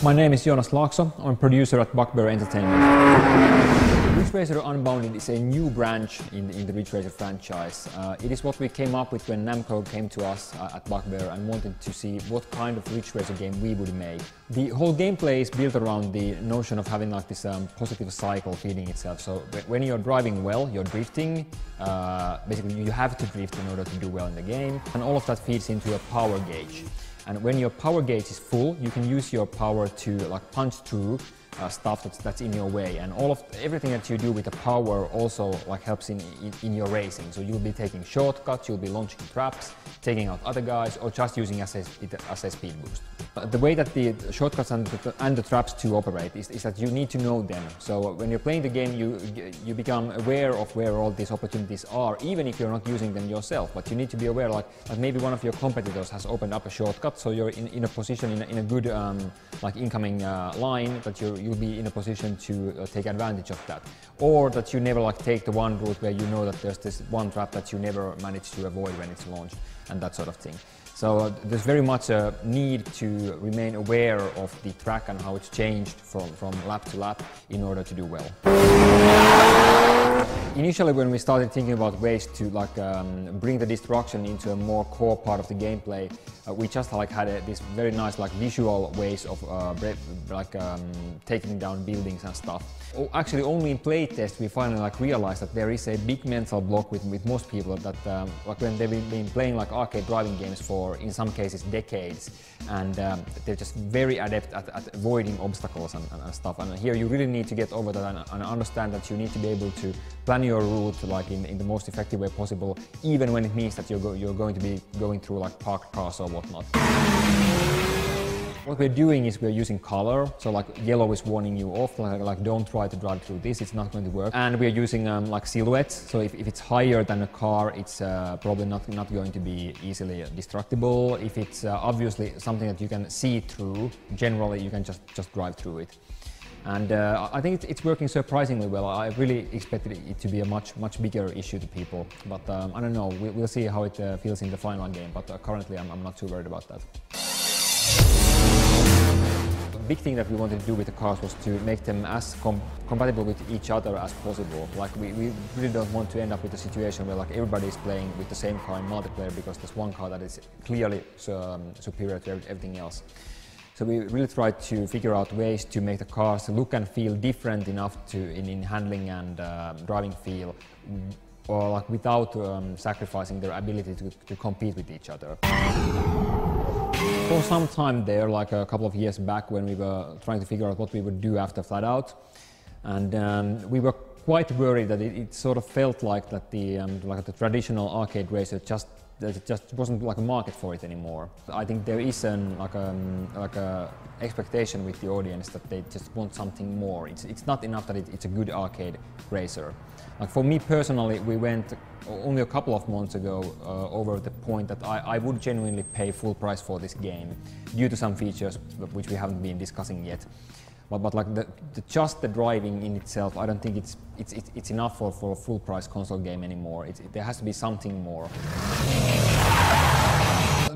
My name is Joonas Laakso. I'm a producer at Bugbear Entertainment. Ridge Racer Unbounded is a new branch in the Ridge Racer franchise. It is what we came up with when Namco came to us at Bugbear and wanted to see what kind of Ridge Racer game we would make. The whole gameplay is built around the notion of having like this positive cycle feeding itself. So when you're driving well, you're drifting. Basically, you have to drift in order to do well in the game. And all of that feeds into a power gauge. And when your power gauge is full, you can use your power to like punch through stuff that's in your way, and everything that you do with the power also like helps in your racing. So you'll be taking shortcuts, you'll be launching traps, taking out other guys, or just using as a speed boost. The way that the shortcuts and the traps to operate is that you need to know them. So when you're playing the game, you become aware of where all these opportunities are, even if you're not using them yourself. But you need to be aware, like maybe one of your competitors has opened up a shortcut, so you're in a position in a good like incoming line that you'll be in a position to take advantage of that. Or that you never like take the one route where you know that there's this one trap that you never manage to avoid when it's launched, and that sort of thing. So there's very much a need to remain aware of the track and how it's changed from lap to lap in order to do well. Initially, when we started thinking about ways to like bring the destruction into a more core part of the gameplay, we just like had this very nice like visual ways of taking down buildings and stuff. Actually, only in playtest we finally like realized that there is a big mental block with most people that like when they've been playing like arcade driving games for in some cases decades, and they're just very adept at avoiding obstacles and stuff. And here you really need to get over that and understand that you need to be able to plan your route like in the most effective way possible, even when it means that you're going to be going through like parked cars or whatnot. What we're doing is we're using color, so like yellow is warning you off, like don't try to drive through this, it's not going to work. And we're using like silhouettes, so if it's higher than a car, it's probably not going to be easily destructible. If it's obviously something that you can see through, generally you can just drive through it. And I think it's working surprisingly well. I really expected it to be a much bigger issue to people, but I don't know, we'll see how it feels in the final game, but currently I'm not too worried about that. The big thing that we wanted to do with the cars was to make them as compatible with each other as possible. Like we really don't want to end up with a situation where like everybody is playing with the same car in multiplayer because there's one car that is clearly superior to everything else. So we really tried to figure out ways to make the cars look and feel different enough in handling and driving feel, or like without sacrificing their ability to compete with each other. For some time there, like a couple of years back, when we were trying to figure out what we would do after Flat Out, and we were quite worried that it sort of felt like that the traditional arcade racer just wasn't like a market for it anymore. I think there is like a expectation with the audience that they just want something more. It's not enough that it's a good arcade racer. Like for me personally, we went only a couple of months ago over the point that I would genuinely pay full price for this game due to some features which we haven't been discussing yet. But like just the driving in itself, I don't think it's enough for a full price console game anymore. There has to be something more.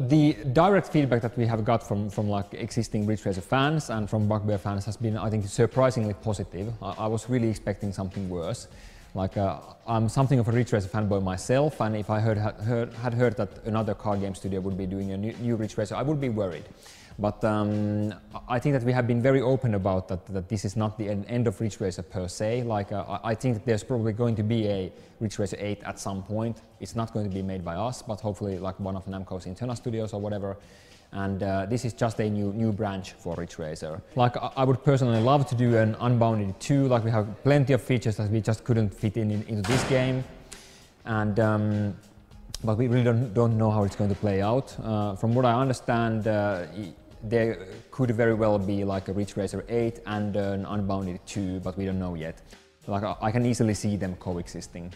The direct feedback that we have got from like existing Ridge Racer fans and from Bugbear fans has been, I think, surprisingly positive. I was really expecting something worse. Like I'm something of a Ridge Racer fanboy myself, and if I had heard that another car game studio would be doing a new Ridge Racer, I would be worried. But I think that we have been very open about that this is not the end of Ridge Racer per se. Like I think that there's probably going to be a Ridge Racer 8 at some point. It's not going to be made by us, but hopefully like one of Namco's internal studios or whatever. And this is just a new branch for Ridge Racer. Like I would personally love to do an Unbounded 2. Like we have plenty of features that we just couldn't fit into this game, and but we really don't know how it's going to play out. From what I understand, there could very well be like a Ridge Racer 8 and an Unbounded 2, but we don't know yet. Like I can easily see them coexisting.